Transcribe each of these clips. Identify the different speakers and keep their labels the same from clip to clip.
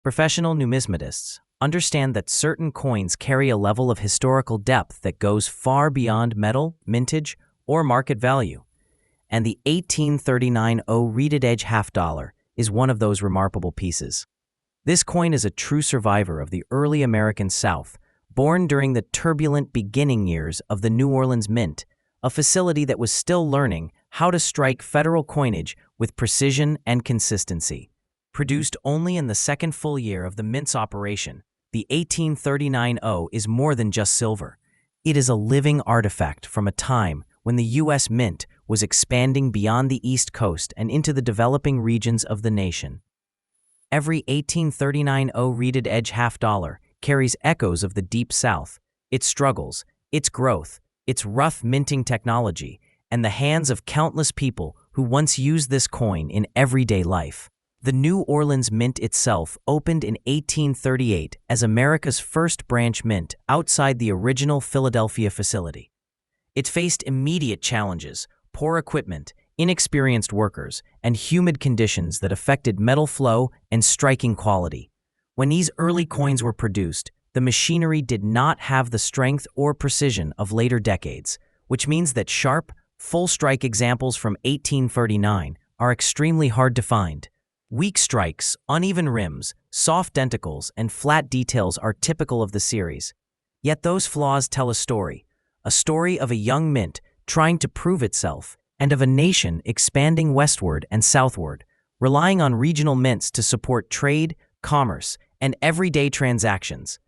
Speaker 1: Professional numismatists understand that certain coins carry a level of historical depth that goes far beyond metal, mintage, or market value. And the 1839 reeded edge half-dollar is one of those remarkable pieces. This coin is a true survivor of the early American South, born during the turbulent beginning years of the New Orleans Mint, a facility that was still learning how to strike federal coinage with precision and consistency. Produced only in the second full year of the Mint's operation, the 1839 is more than just silver. It is a living artifact from a time when the U.S. Mint was expanding beyond the East Coast and into the developing regions of the nation. Every 1839 reeded edge half-dollar carries echoes of the Deep South, its struggles, its growth, its rough minting technology, and the hands of countless people who once used this coin in everyday life. The New Orleans Mint itself opened in 1838 as America's first branch mint outside the original Philadelphia facility. It faced immediate challenges: poor equipment, inexperienced workers, and humid conditions that affected metal flow and striking quality. When these early coins were produced, the machinery did not have the strength or precision of later decades, which means that sharp, full-strike examples from 1839 are extremely hard to find. Weak strikes, uneven rims, soft denticles, and flat details are typical of the series. Yet those flaws tell a story of a young mint trying to prove itself, and of a nation expanding westward and southward, relying on regional mints to support trade, commerce, and everyday transactions.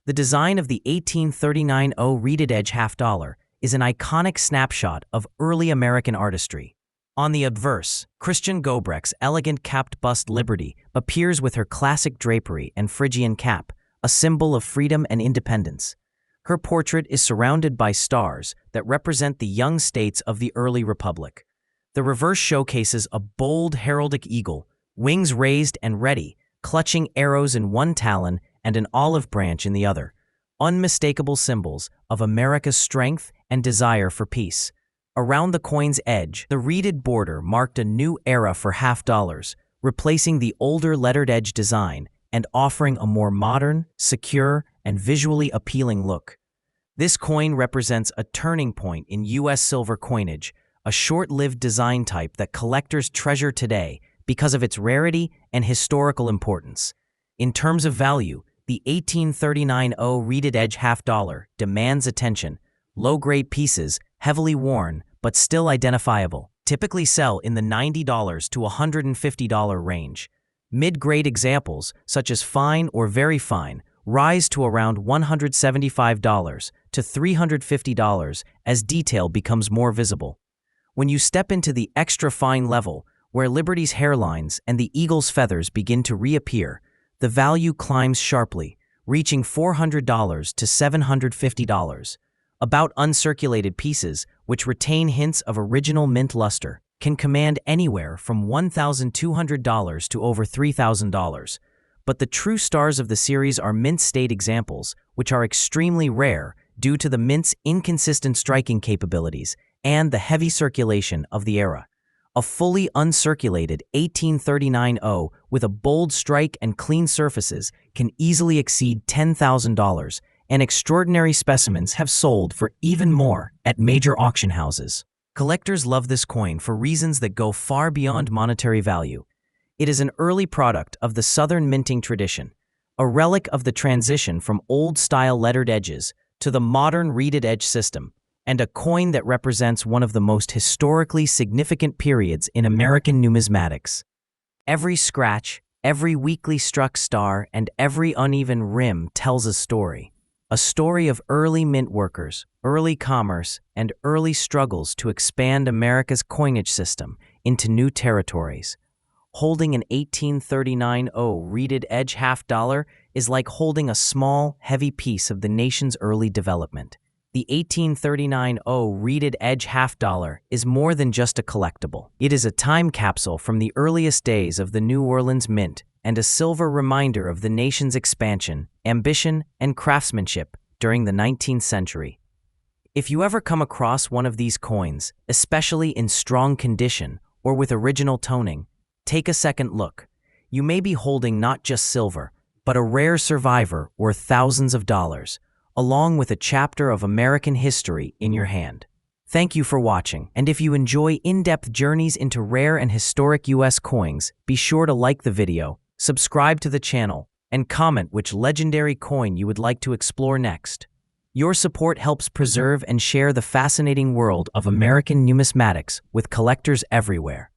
Speaker 1: The design of the 1839 reeded edge half-dollar is an iconic snapshot of early American artistry. On the obverse, Christian Gobrecht's elegant capped bust Liberty appears with her classic drapery and Phrygian cap, a symbol of freedom and independence. Her portrait is surrounded by stars that represent the young states of the early republic. The reverse showcases a bold heraldic eagle, wings raised and ready, clutching arrows in one talon and an olive branch in the other, unmistakable symbols of America's strength and desire for peace. Around the coin's edge, the reeded border marked a new era for half-dollars, replacing the older lettered edge design and offering a more modern, secure, and visually appealing look. This coin represents a turning point in U.S. silver coinage, a short-lived design type that collectors treasure today because of its rarity and historical importance. In terms of value, the 1839 reeded edge half-dollar demands attention. Low-grade pieces, heavily worn, but still identifiable, typically sell in the $90 to $150 range. Mid-grade examples, such as fine or very fine, rise to around $175 to $350 as detail becomes more visible. When you step into the extra fine level, where Liberty's hairlines and the eagle's feathers begin to reappear, the value climbs sharply, reaching $400 to $750. About uncirculated pieces, which retain hints of original mint luster, can command anywhere from $1,200 to over $3,000. But the true stars of the series are mint-state examples, which are extremely rare due to the mint's inconsistent striking capabilities and the heavy circulation of the era. A fully uncirculated 1839 with a bold strike and clean surfaces can easily exceed $10,000, and extraordinary specimens have sold for even more at major auction houses. Collectors love this coin for reasons that go far beyond monetary value. It is an early product of the Southern minting tradition, a relic of the transition from old-style lettered edges to the modern reeded edge system, and a coin that represents one of the most historically significant periods in American numismatics. Every scratch, every weakly struck star, and every uneven rim tells a story of early mint workers, early commerce, and early struggles to expand America's coinage system into new territories. Holding an 1839 reeded edge half-dollar is like holding a small, heavy piece of the nation's early development. The 1839 reeded edge half-dollar is more than just a collectible. It is a time capsule from the earliest days of the New Orleans Mint and a silver reminder of the nation's expansion, ambition, and craftsmanship during the 19th century. If you ever come across one of these coins, especially in strong condition or with original toning, take a second look. You may be holding not just silver, but a rare survivor worth thousands of dollars, along with a chapter of American history in your hand. Thank you for watching, and if you enjoy in-depth journeys into rare and historic U.S. coins, be sure to like the video, subscribe to the channel, and comment which legendary coin you would like to explore next. Your support helps preserve and share the fascinating world of American numismatics with collectors everywhere.